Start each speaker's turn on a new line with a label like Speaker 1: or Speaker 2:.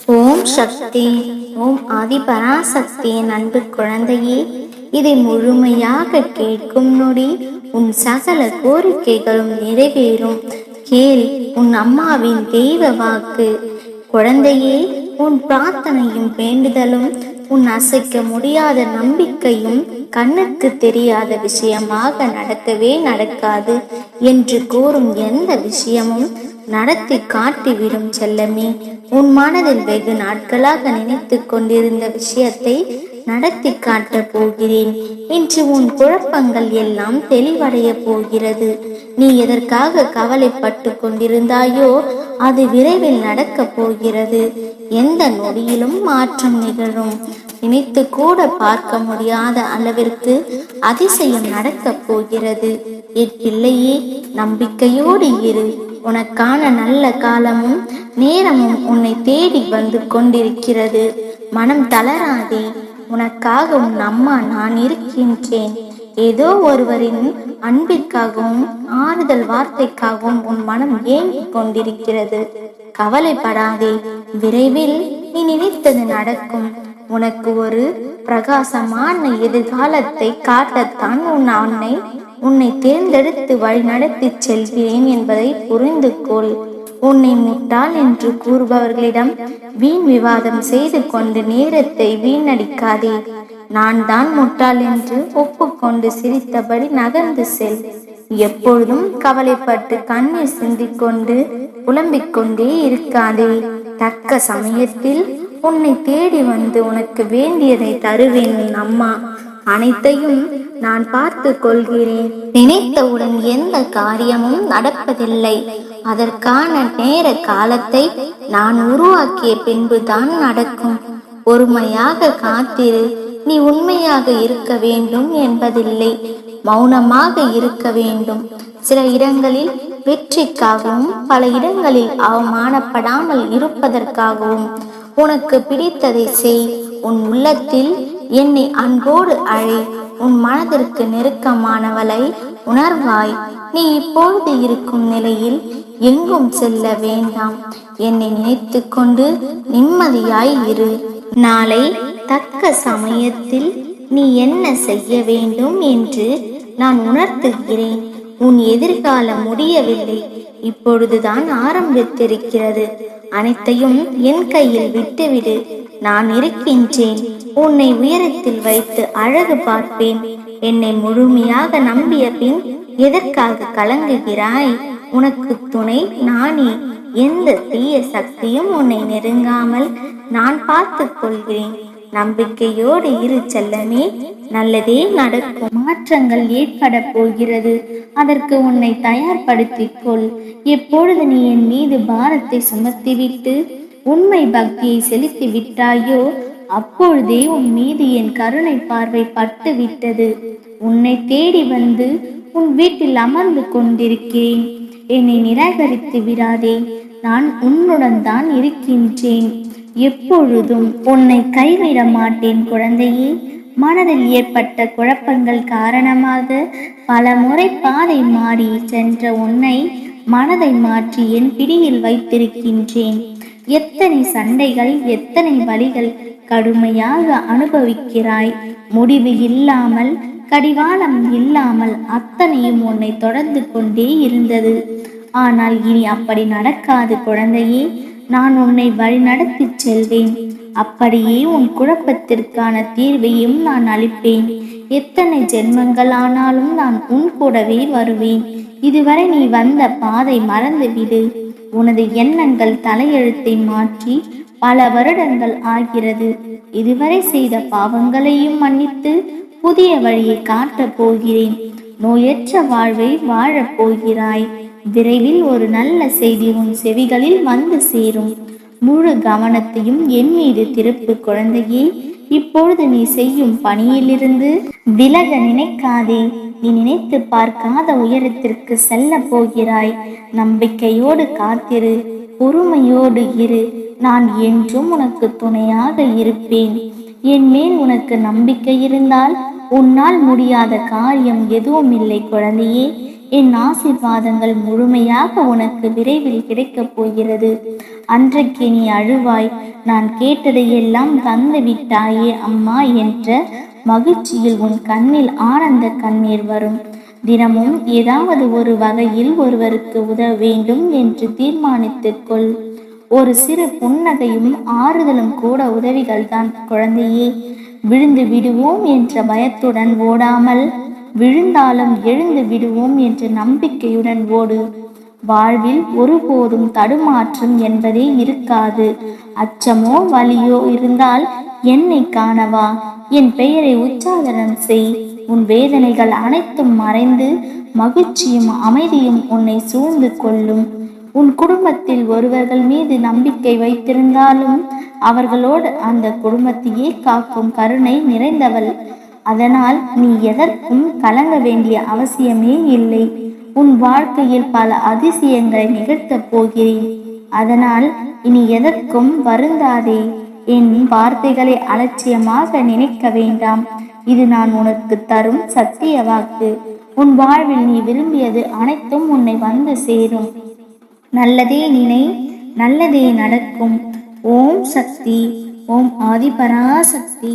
Speaker 1: ஓம் சக்தி. ஓம் ஆதிபராசக்தியின் அன்பு குழந்தையே, இதை முழுமையாக கேட்கும் நொடி உன் சகல கோரிக்கைகளும் நிறைவேறும். கேள், உன் அம்மாவின் தெய்வ வாக்கு. குழந்தையே, உன் பிரார்த்தனையும் வேண்டுதலும் உன் அசைக்க முடியாத நம்பிக்கையும் கண்ணுக்கு தெரியாத விஷயமாக நடக்கவே நடக்காது என்று கூறும் எந்த விஷயமும் நடத்தி காட்டிவிடும் செல்லமே. உன் மனதில் வெகு நாட்களாக நினைத்து கொண்டிருந்த விஷயத்தை நடத்தி காட்டப் போகிறேன். இன்று உன் குழப்பங்கள் எல்லாம் தெளிவடைய போகிறது. நீ எதற்காக கவலைப்பட்டு கொண்டிருந்தாயோ அது விரைவில் நடக்கப் போகிறது. எந்த நொடியிலும் மாற்றம் நிகழும். நினைத்து கூட பார்க்க முடியாத அளவிற்கு அதிசயம் நடக்கப் போகிறது. என் பிள்ளையே, நம்பிக்கையோடு இரு. உனக்கான நல்ல காலமும் நேரமும் உன்னை தேடி வந்து கொண்டிருக்கிறது. மனம் தளராதே. உனக்காக உன் அம்மா நான் இருக்கின்றேன். ஏதோ ஒருவரின் அன்பிற்காகவும் ஆறுதல் வார்த்தைக்காகவும் உன் மனம் ஏங்கிக் கொண்டிருக்கிறது. கவலைப்படாதே, விரைவில் நீ நினைத்தது நடக்கும். உனக்கு ஒரு பிரகாசமான எதிர்காலத்தை காட்டத்தான் உன்னை தேர்ந்தெடுத்து வழி நடத்தி செல்கிறேன் என்பதை புரிந்து கொள். உன்னை முட்டாள் என்று கூறுபவர்களிடம் வீண் விவாதம் செய்து கொண்டு நேரத்தை வீணடிக்காதே. நான் தான் முட்டாள் என்று ஒப்புக்கொண்டு சிரித்தபடி நகர்ந்து செல். எப்பொழுதும் கவலைப்பட்டு கண்ணீர் சிந்திக்கொண்டு புலம்பிக் கொண்டே இருக்காதே. தக்க சமயத்தில் உன்னை தேடி வந்து உனக்கு வேண்டியதை தருவேன். உன் அம்மா அனைத்தையும் நான் பார்த்து கொள்கிறேன். நினைத்தவுடன் எந்த காரியமும் நடப்பதில்லை. அதற்கான நேர காலத்தை நான் உருவாக்கிய பின்புதான் நடக்கும். பொறுமையாக காத்திரு. நீ உண்மையாக இருக்க வேண்டும் என்பதில்லை, மௌனமாக இருக்க வேண்டும். சில இடங்களில் வெற்றிக்காகவும் பல இடங்களில் அவமானப்படாமல் இருப்பதற்காகவும் உனக்கு பிடித்ததை செய். உன் உள்ளத்தில் என்னை அன்போடு அழை. உன் மனதிற்கு நெருக்கமானவளை உணர்வாய். நீ இப்பொழுது இருக்கும் நிலையில் எங்கும் செல்ல வேண்டாம். என்னை நினைத்து கொண்டு நிம்மதியாய் இரு. நாளை தக்க சமயத்தில் நீ என்ன செய்ய வேண்டும் என்று நான் உணர்த்துகிறேன். உன் எதிர்காலம் முடியவில்லை, இப்பொழுதுதான் ஆரம்பித்திருக்கிறது. அனைத்தையும் என் கையில் விட்டுவிடு. நான் இருக்கின்றேன். உன்னை உயரத்தில் வைத்து அழகு பார்ப்பேன். என்னை முழுமையாக நம்பிய பின் எதற்காக கலங்குகிறாய்? உனக்கு துணை நானே. எந்த தீய சக்தியும் உன்னை நெருங்காமல் நான் பார்த்து கொள்கிறேன். நம்பிக்கையோடு இரு செல்லமே. நல்லதே நடக்கும். மாற்றங்கள் ஏற்பட போகிறது. அதற்கு உன்னை தயார்படுத்திக் கொள். எப்பொழுது நீ என் மீது பாரத்தை சுமத்திவிட்டு உண்மை பக்தியை செலுத்தி விட்டாயோ அப்பொழுதே உன் மீது என் கருணை பார்வை பட்டு விட்டது. உன்னை தேடி வந்து உன் வீட்டில் அமர்ந்து கொண்டிருக்கிறேன். என்னை நிராகரித்து விடாதே. நான் உன்னுடன் தான் இருக்கின்றேன். எப்பொழுதும் உன்னை கைவிட மாட்டேன் குழந்தையே. மனதில் ஏற்பட்ட குழப்பங்கள் காரணமாக பல முறை பாதை மாறி சென்ற உன்னை மனதை மாற்றி என் பிடியில் வைத்திருக்கின்றேன். எத்தனை சண்டைகள், எத்தனை வலிகள் கடுமையாக அனுபவிக்கிறாய். முடிவு இல்லாமல், கடிவாளம் இல்லாமல் அத்தனையும் உன்னை தொடர்ந்து கொண்டே இருந்தது. ஆனால் இனி அப்படி நடக்காது குழந்தையே. நான் உன்னை வழிநடத்தி செல்வேன். அப்படியே உன் குழப்பத்திற்கான தீர்வையும் நான் அளிப்பேன். எத்தனை ஜென்மங்களானாலும் நான் உன் கூடவே வருவேன். இதுவரை நீ வந்த பாதை மறந்துவிடு. உனது எண்ணங்கள் தலையெழுத்தை மாற்றி பல வருடங்கள் ஆகிறது. இதுவரை செய்த பாவங்களையும் மன்னித்து புதிய வழியை காட்டப் போகிறேன். நோயற்ற வாழ்வை வாழப் போகிறாய். விரைவில் ஒரு நல்ல செய்தி உன் செவிகளில் வந்து சேரும். முழு கவனத்தையும் என் மீது திருப்பு குழந்தையே. இப்பொழுது நீ செய்யும் பணியிலிருந்து விலக நினைக்காதே. நீ நினைத்து பார்க்காத உயரத்திற்கு செல்ல போகிறாய். நம்பிக்கையோடு காத்திரு, பொறுமையோடு இரு. நான் என்றும் உனக்கு துணையாக இருப்பேன். என் மேல் உனக்கு நம்பிக்கை இருந்தால் உன்னால் முடியாத காரியம் எதுவும் இல்லை குழந்தையே. என் ஆசீர்வாதங்கள் முழுமையாக உனக்கு விரைவில் கிடைக்கப் போகிறது. அன்றைக்கு நீ அழுவாய், நான் கேட்டதையெல்லாம் தந்து விட்டாயே அம்மா என்ற மகிழ்ச்சியில் உன் கண்ணில் ஆனந்த கண்ணீர் வரும். தினமும் ஏதாவது ஒரு வகையில் ஒருவருக்கு உதவ வேண்டும் என்று தீர்மானித்துக் கொள். ஒரு சிறு புன்னகையும் ஆறுதலும் கூட உதவிகள்தான் குழந்தையே. விழுந்து விடுவோம் என்ற பயத்துடன் ஓடாமல், விழுந்தாலும் எழுந்து விடுவோம் என்ற நம்பிக்கையுடன் ஓடு. வாழ்வில் ஒருபோதும் தடுமாற்றம் என்பதே இருக்காது. அச்சமோ வலியோ இருந்தால் என்னை காணவா, என் பெயரை உச்சாரணம் செய். உன் வேதனைகள் அனைத்தும் மறைந்து மகிழ்ச்சியும் அமைதியும் உன்னை சூழ்ந்து கொள்ளும். உன் குடும்பத்தில் ஒருவர்கள் மீது நம்பிக்கை வைத்திருந்தாலும் அவர்களோடு அந்த குடும்பத்தையே காக்கும் கருணை நிறைந்தவள். அதனால் நீ எதற்கும் கலங்க வேண்டிய அவசியமே இல்லை. உன் வாழ்க்கையில் பல அதிசயங்களை நிகழ்த்தப் போகிறேன். அதனால் இனி எதற்கும் வருந்தாதே. என் வார்த்தைகளை அலட்சியமாக நினைக்க வேண்டாம். இது நான் உனக்கு தரும் சத்திய வாக்கு. உன் வாழ்வில் நீ விரும்பியது அனைத்தும் உன்னை வந்து சேரும். நல்லதே நினை, நல்லதே நடக்கும். ஓம் சக்தி. ஓம் ஆதிபராசக்தி.